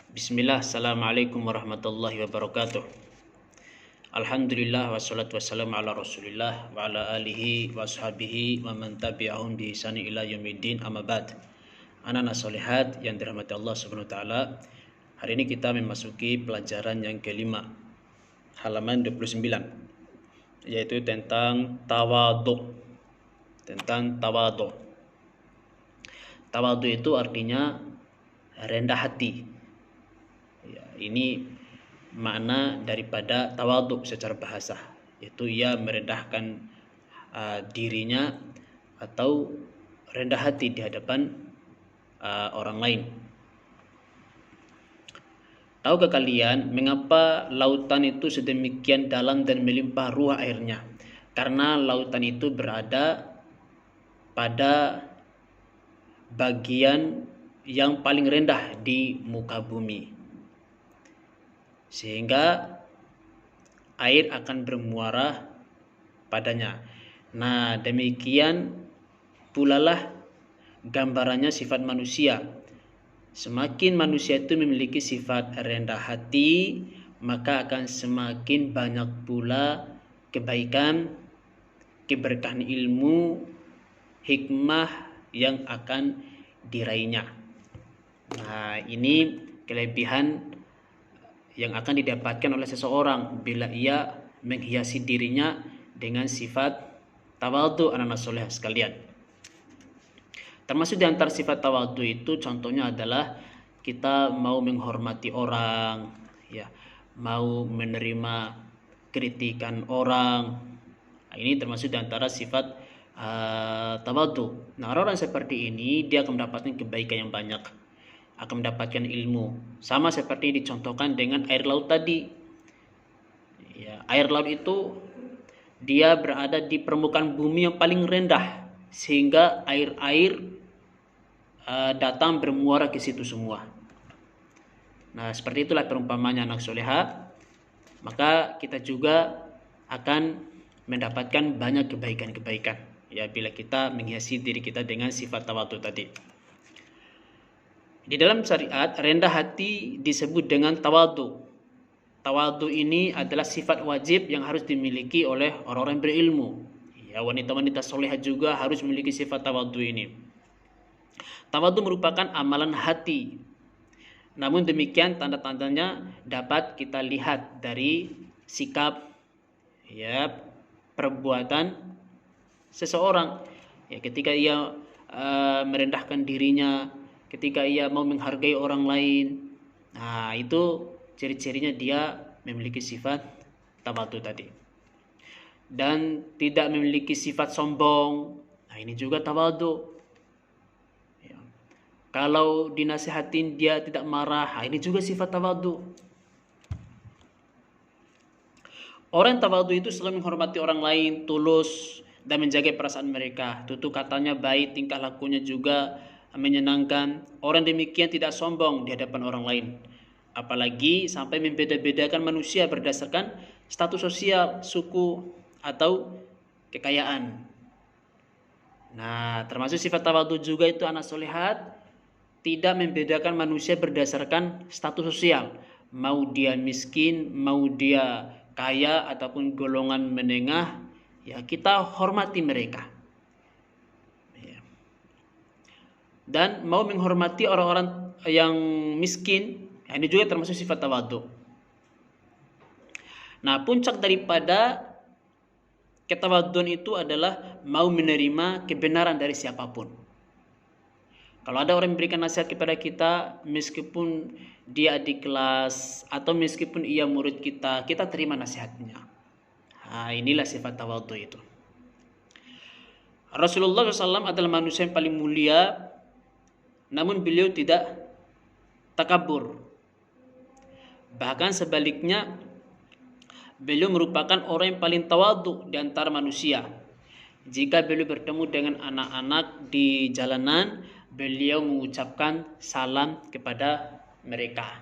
Bismillah, Assalamualaikum warahmatullahi wabarakatuh. Alhamdulillah, wassalatu wassalamu ala rasulillah wa ala alihi wa ashabihi wa man tabi'ahum bi ihsani ila yaumiddin, amma ba'd. Anak-anak solehat yang dirahmati Allah subhanahu wa ta'ala, hari ini kita memasuki pelajaran yang kelima, halaman 29, yaitu tentang tawadhu. Tawadhu itu artinya rendah hati. Ya, ini makna daripada tawadhu secara bahasa, yaitu ia merendahkan dirinya atau rendah hati di hadapan orang lain. Tahukah kalian mengapa lautan itu sedemikian dalam dan melimpah ruah airnya? Karena lautan itu berada pada bagian yang paling rendah di muka bumi, sehingga air akan bermuara padanya. Nah, demikian pula lah gambarannya sifat manusia. Semakin manusia itu memiliki sifat rendah hati, maka akan semakin banyak pula kebaikan, keberkahan ilmu, hikmah yang akan diraihnya. Nah, ini kelebihan yang akan didapatkan oleh seseorang bila ia menghiasi dirinya dengan sifat tawadhu, anak-anak soleh sekalian. Termasuk di antara sifat tawadhu itu contohnya adalah kita mau menghormati orang, ya, mau menerima kritikan orang. Nah, ini termasuk di antara sifat tawadhu. Nah, orang seperti ini dia akan mendapatkan kebaikan yang banyak, akan mendapatkan ilmu. Sama seperti dicontohkan dengan air laut tadi. Ya, air laut itu dia berada di permukaan bumi yang paling rendah, sehingga air-air datang bermuara ke situ semua. Nah, seperti itulah perumpamannya anak soleha. Maka kita juga akan mendapatkan banyak kebaikan-kebaikan, ya, bila kita menghiasi diri kita dengan sifat tawadhu tadi. Di dalam syariat, rendah hati disebut dengan tawadhu. Tawadhu ini adalah sifat wajib yang harus dimiliki oleh orang-orang berilmu. Ya, wanita-wanita soleha juga harus memiliki sifat tawadhu ini. Tawadhu merupakan amalan hati. Namun demikian tanda-tandanya dapat kita lihat dari sikap, ya, perbuatan seseorang. Ya, ketika ia merendahkan dirinya, ketika ia mau menghargai orang lain, nah itu ciri-cirinya dia memiliki sifat tawadhu tadi. Dan tidak memiliki sifat sombong, nah ini juga tawadhu. Ya. Kalau dinasihatin dia tidak marah, nah ini juga sifat tawadhu. Orang tawadhu itu selalu menghormati orang lain, tulus dan menjaga perasaan mereka. Tutur katanya baik, tingkah lakunya juga menyenangkan. Orang demikian tidak sombong di hadapan orang lain, apalagi sampai membeda-bedakan manusia berdasarkan status sosial, suku, atau kekayaan. Nah, termasuk sifat tawadhu juga itu anak solehat, tidak membedakan manusia berdasarkan status sosial, mau dia miskin, mau dia kaya ataupun golongan menengah, ya kita hormati mereka. Dan mau menghormati orang-orang yang miskin, ini juga termasuk sifat tawadhu. Nah, puncak daripada ketawadhuan itu adalah mau menerima kebenaran dari siapapun. Kalau ada orang memberikan nasihat kepada kita, meskipun dia adik kelas atau meskipun ia murid kita, kita terima nasihatnya. Nah, inilah sifat tawadhu itu. Rasulullah SAW adalah manusia yang paling mulia, namun beliau tidak takabur. Bahkan sebaliknya, beliau merupakan orang yang paling tawadhu di antara manusia. Jika beliau bertemu dengan anak-anak di jalanan, beliau mengucapkan salam kepada mereka.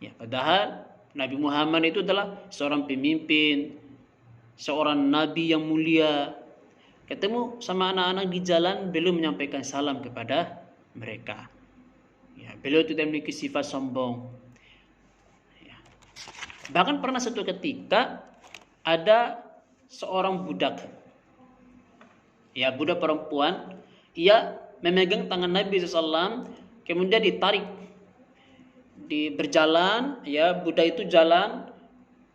Ya, padahal Nabi Muhammad itu adalah seorang pemimpin, seorang nabi yang mulia. Ketemu sama anak-anak di jalan, beliau menyampaikan salam kepada mereka. Ya, beliau tidak memiliki sifat sombong. Ya. Bahkan pernah satu ketika ada seorang budak, ya budak perempuan, ia memegang tangan Nabi SAW, kemudian ditarik, berjalan, ya budak itu jalan,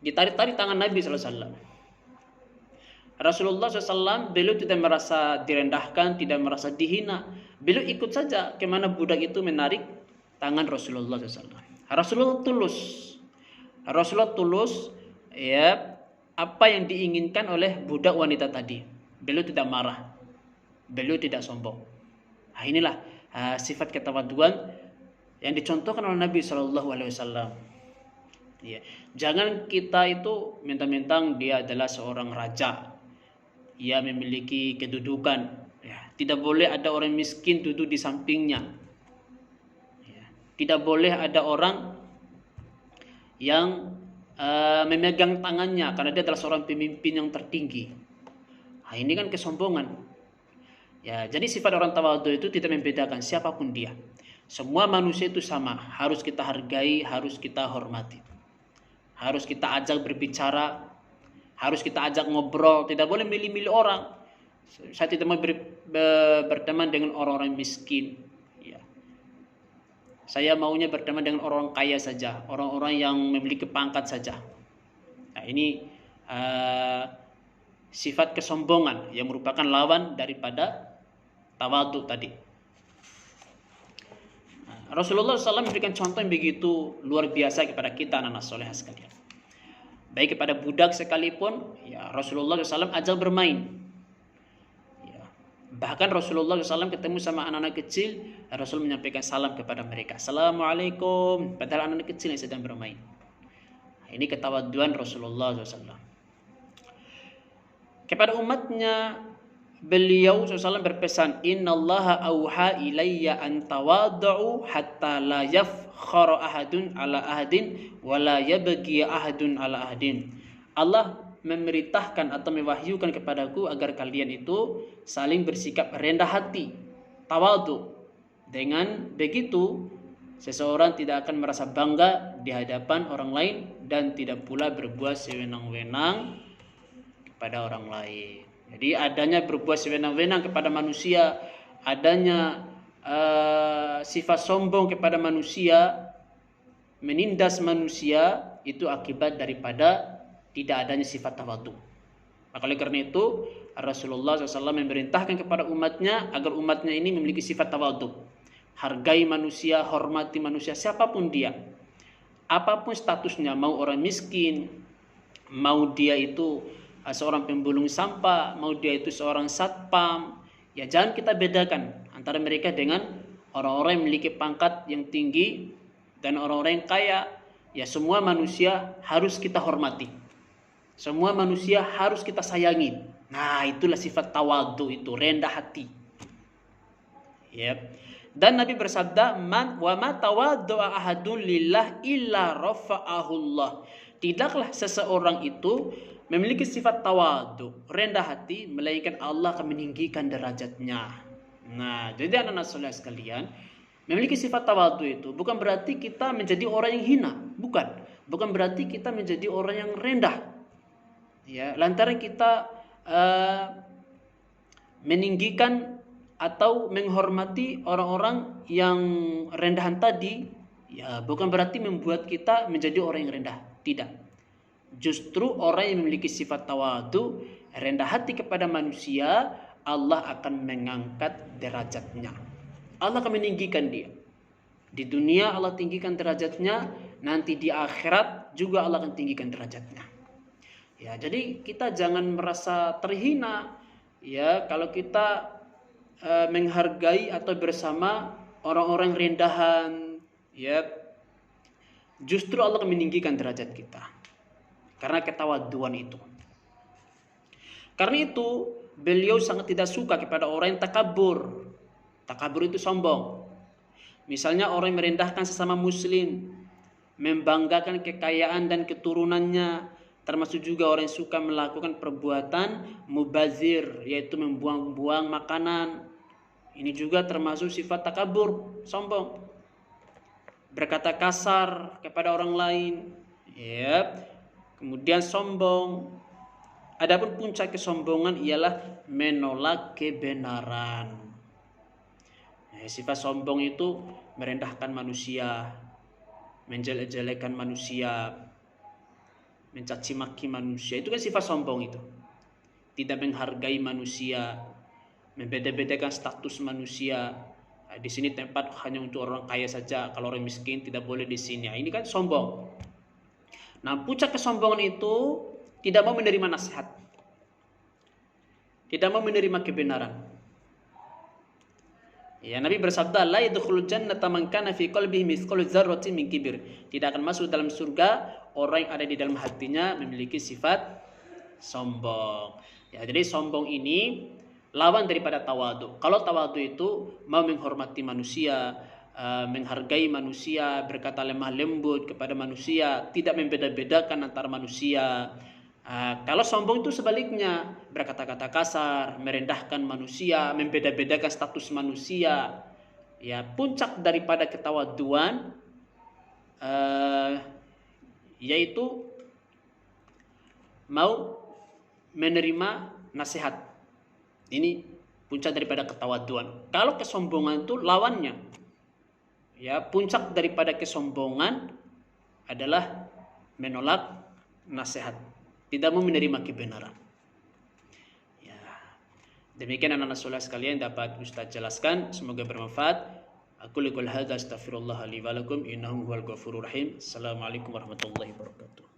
ditarik-tarik tangan Nabi SAW. Rasulullah SAW beliau tidak merasa direndahkan, tidak merasa dihina. Beliau ikut saja kemana budak itu menarik tangan Rasulullah SAW. Rasulullah tulus, ya apa yang diinginkan oleh budak wanita tadi. Beliau tidak marah, beliau tidak sombong. Nah, inilah sifat ketawaduan yang dicontohkan oleh Nabi SAW. Ya, jangan kita itu mentang-mentang dia adalah seorang raja, ia memiliki kedudukan. Ya, tidak boleh ada orang miskin duduk di sampingnya. Ya, tidak boleh ada orang yang memegang tangannya karena dia adalah seorang pemimpin yang tertinggi. Nah, ini kan kesombongan. Ya, jadi sifat orang tawadhu itu tidak membedakan siapapun dia. Semua manusia itu sama, harus kita hargai, harus kita hormati. Harus kita ajak berbicara, harus kita ajak ngobrol, tidak boleh milih-milih orang. Saya tidak mau berteman dengan orang-orang miskin. Ya. Saya maunya berteman dengan orang kaya saja, orang-orang yang memiliki pangkat saja. Nah, ini sifat kesombongan yang merupakan lawan daripada tawadhu tadi. Rasulullah SAW memberikan contoh yang begitu luar biasa kepada kita anak-anak soleh sekalian. Baik kepada budak sekalipun, ya Rasulullah SAW ajak bermain. Ya. Bahkan Rasulullah SAW ketemu sama anak-anak kecil, Rasul menyampaikan salam kepada mereka. Assalamualaikum, padahal anak-anak kecil yang sedang bermain. Ini ketawaduan Rasulullah SAW. Kepada umatnya, beliau SAW berpesan, Innallaha auha ilayya an tawaddu'u hatta la yafkhara ahadun ala ahadin wa la yabghi ahadun ala ahadin. Allah memerintahkan atau mewahyukan kepadaku agar kalian itu saling bersikap rendah hati, tawadhu. Dengan begitu, seseorang tidak akan merasa bangga di hadapan orang lain dan tidak pula berbuat sewenang-wenang kepada orang lain. Jadi adanya berbuat sewenang-wenang kepada manusia, adanya sifat sombong kepada manusia, menindas manusia, itu akibat daripada tidak adanya sifat tawadhu. Maka oleh karena itu Rasulullah SAW memerintahkan kepada umatnya agar umatnya ini memiliki sifat tawadhu. Hargai manusia, hormati manusia siapapun dia, apapun statusnya, mau orang miskin, mau dia itu seorang pemulung sampah, mau dia itu seorang satpam, ya jangan kita bedakan antara mereka dengan orang-orang yang memiliki pangkat yang tinggi dan orang-orang yang kaya. Ya semua manusia harus kita hormati, semua manusia harus kita sayangi. Nah itulah sifat tawadhu, itu rendah hati. Ya. Dan Nabi bersabda, wa ma tawaddu'a ahadun lillah illa rafa'ahullah. Tidaklah seseorang itu memiliki sifat tawadhu, rendah hati, melainkan Allah akan meninggikan derajatnya. Nah, jadi anak-anak soleh sekalian, memiliki sifat tawadhu itu bukan berarti kita menjadi orang yang hina, bukan berarti kita menjadi orang yang rendah. Ya, lantaran kita meninggikan atau menghormati orang-orang yang rendahan tadi, ya bukan berarti membuat kita menjadi orang yang rendah, tidak. Justru orang yang memiliki sifat tawadhu, rendah hati kepada manusia, Allah akan mengangkat derajatnya. Allah akan meninggikan dia. Di dunia Allah tinggikan derajatnya, nanti di akhirat juga Allah akan tinggikan derajatnya. Ya, jadi kita jangan merasa terhina ya kalau kita menghargai atau bersama orang-orang rendahan, ya. Justru Allah akan meninggikan derajat kita. Karena ketawaduan itu. Karena itu beliau sangat tidak suka kepada orang yang takabur. Takabur itu sombong. Misalnya orang yang merendahkan sesama muslim, membanggakan kekayaan dan keturunannya, termasuk juga orang yang suka melakukan perbuatan mubazir, yaitu membuang-buang makanan. Ini juga termasuk sifat takabur, sombong. berkata kasar kepada orang lain, ya. Kemudian sombong. Adapun puncak kesombongan ialah menolak kebenaran. Sifat sombong itu merendahkan manusia, menjelek-jelekan manusia, mencaci maki manusia. Itu kan sifat sombong itu. Tidak menghargai manusia, membeda-bedakan status manusia. Di sini tempat hanya untuk orang kaya saja, kalau orang miskin tidak boleh di sini. Ini kan sombong. Nah, puncak kesombongan itu tidak mau menerima nasihat, tidak mau menerima kebenaran. Ya, Nabi bersabda, la yadkhulul jannata man kana fi qalbihi mithqalu dzarratin min kibir. Tidak akan masuk dalam surga orang yang ada di dalam hatinya memiliki sifat sombong. Ya, jadi sombong ini lawan daripada tawadu. Kalau tawadu itu mau menghormati manusia, menghargai manusia, berkata lemah lembut kepada manusia, tidak membeda-bedakan antara manusia. Kalau sombong itu sebaliknya, berkata-kata kasar, merendahkan manusia, membeda-bedakan status manusia. Ya, puncak daripada ketawaduan yaitu mau menerima nasihat. Ini puncak daripada ketawaduan. Kalau kesombongan itu lawannya. Ya, puncak daripada kesombongan adalah menolak nasihat, tidak mau menerima kebenaran. Ya, demikian anak-anak soleh sekalian dapat Ustaz jelaskan, semoga bermanfaat. Aku liqul hadza astaghfirullah li wa lakum innahu huwal ghafurur rahim. Assalamualaikum warahmatullahi wabarakatuh.